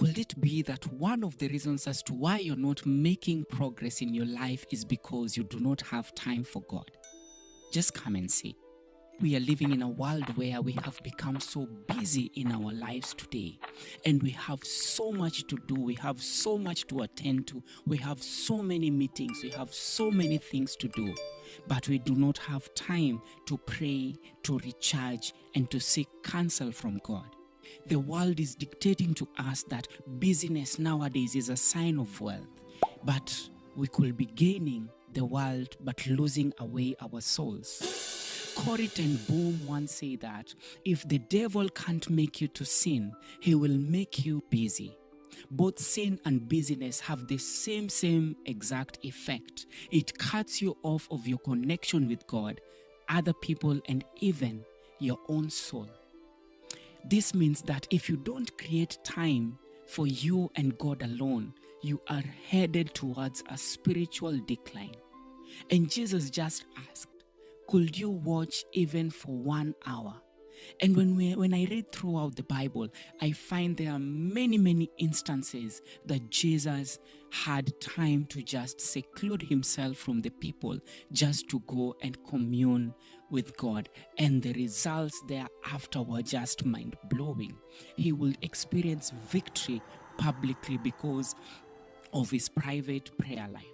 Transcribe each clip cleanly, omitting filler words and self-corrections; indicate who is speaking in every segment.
Speaker 1: Could it be that one of the reasons as to why you're not making progress in your life is because you do not have time for God? Just come and see. We are living in a world where we have become so busy in our lives today, and we have so much to do, we have so much to attend to, we have so many meetings, we have so many things to do, but we do not have time to pray, to recharge, and to seek counsel from God. The world is dictating to us that busyness nowadays is a sign of wealth, but we could be gaining the world but losing away our souls. Corrie ten Boom once said that if the devil can't make you to sin, he will make you busy. Both sin and busyness have the same exact effect. It cuts you off of your connection with God, other people, and even your own soul. This means that if you don't create time for you and God alone, you are headed towards a spiritual decline. And Jesus just asked, could you watch even for 1 hour? And when I read throughout the Bible, I find there are many instances that Jesus had time to just seclude himself from the people, just to go and commune with God. And the results thereafter were just mind-blowing. He will experience victory publicly because of his private prayer life.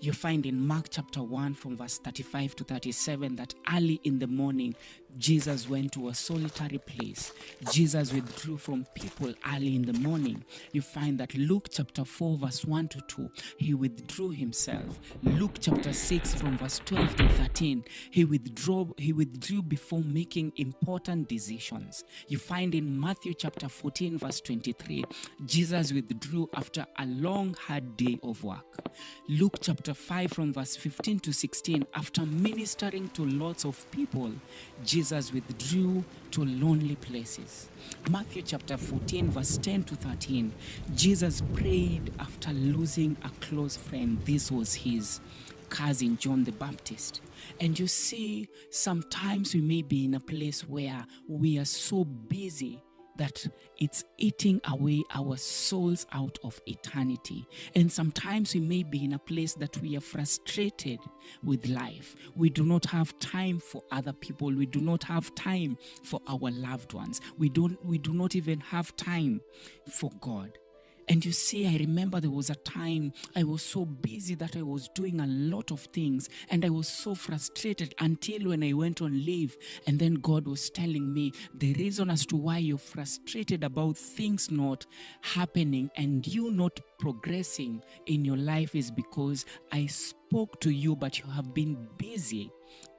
Speaker 1: You find in Mark chapter 1 from verse 35 to 37 that early in the morning, Jesus went to a solitary place. Jesus withdrew from people early in the morning. You find that Luke chapter 4 verse 1 to 2, he withdrew himself. Luke chapter 6 from verse 12 to 13, he withdrew before making important decisions. You find in Matthew chapter 14 verse 23, Jesus withdrew after a long hard day of work. Luke chapter 5 from verse 15 to 16, after ministering to lots of people, Jesus withdrew to lonely places. Matthew chapter 14 verse 10 to 13, Jesus prayed after losing a close friend. This was his cousin John the Baptist. And you see, sometimes we may be in a place where we are so busy that it's eating away our souls out of eternity. And sometimes we may be in a place that we are frustrated with life. We do not have time for other people. We do not have time for our loved ones. We do not even have time for God. And you see, I remember there was a time I was so busy that I was doing a lot of things, and I was so frustrated until when I went on leave, and then God was telling me the reason as to why you're frustrated about things not happening and you not progressing in your life is because I spoke to you, but you have been busy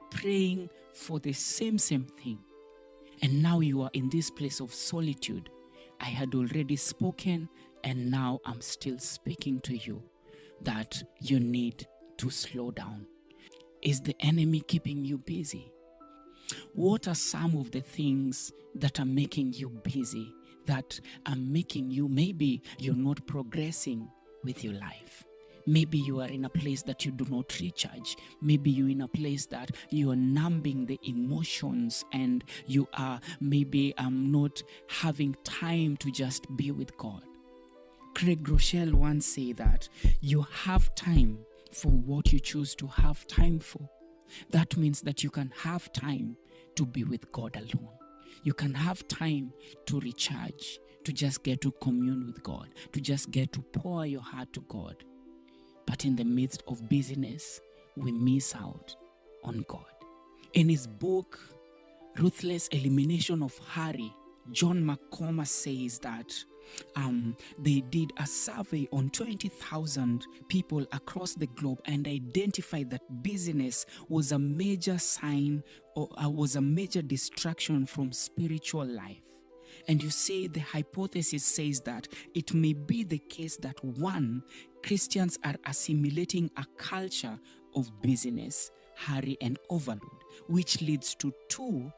Speaker 1: praying for the same thing. And now you are in this place of solitude. I had already spoken, and now I'm still speaking to you that you need to slow down. Is the enemy keeping you busy? What are some of the things that are making you busy, that are making you, maybe you're not progressing with your life? Maybe you are in a place that you do not recharge. Maybe you're in a place that you are numbing the emotions, and you are maybe not having time to just be with God. Craig Rochelle once said that you have time for what you choose to have time for. That means that you can have time to be with God alone. You can have time to recharge, to just get to commune with God, to just get to pour your heart to God. But in the midst of busyness, we miss out on God. In his book, Ruthless Elimination of Hurry, John McCormack says that they did a survey on 20,000 people across the globe and identified that busyness was a major sign, or was a major distraction from spiritual life. And you see, the hypothesis says that it may be the case that, one, Christians are assimilating a culture of busyness, hurry, and overload, which leads to 2,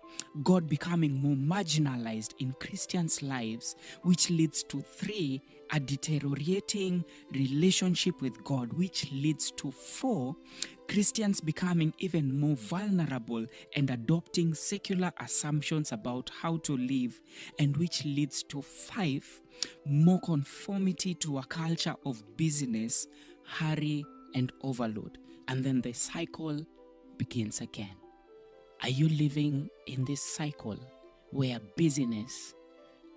Speaker 1: God becoming more marginalized in Christians' lives, which leads to 3, a deteriorating relationship with God, which leads to 4, Christians becoming even more vulnerable and adopting secular assumptions about how to live, and which leads to 5, more conformity to a culture of busyness, hurry, and overload. And then the cycle begins again. Are you living in this cycle where busyness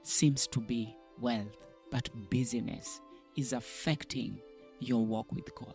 Speaker 1: seems to be wealth, but busyness is affecting your walk with God?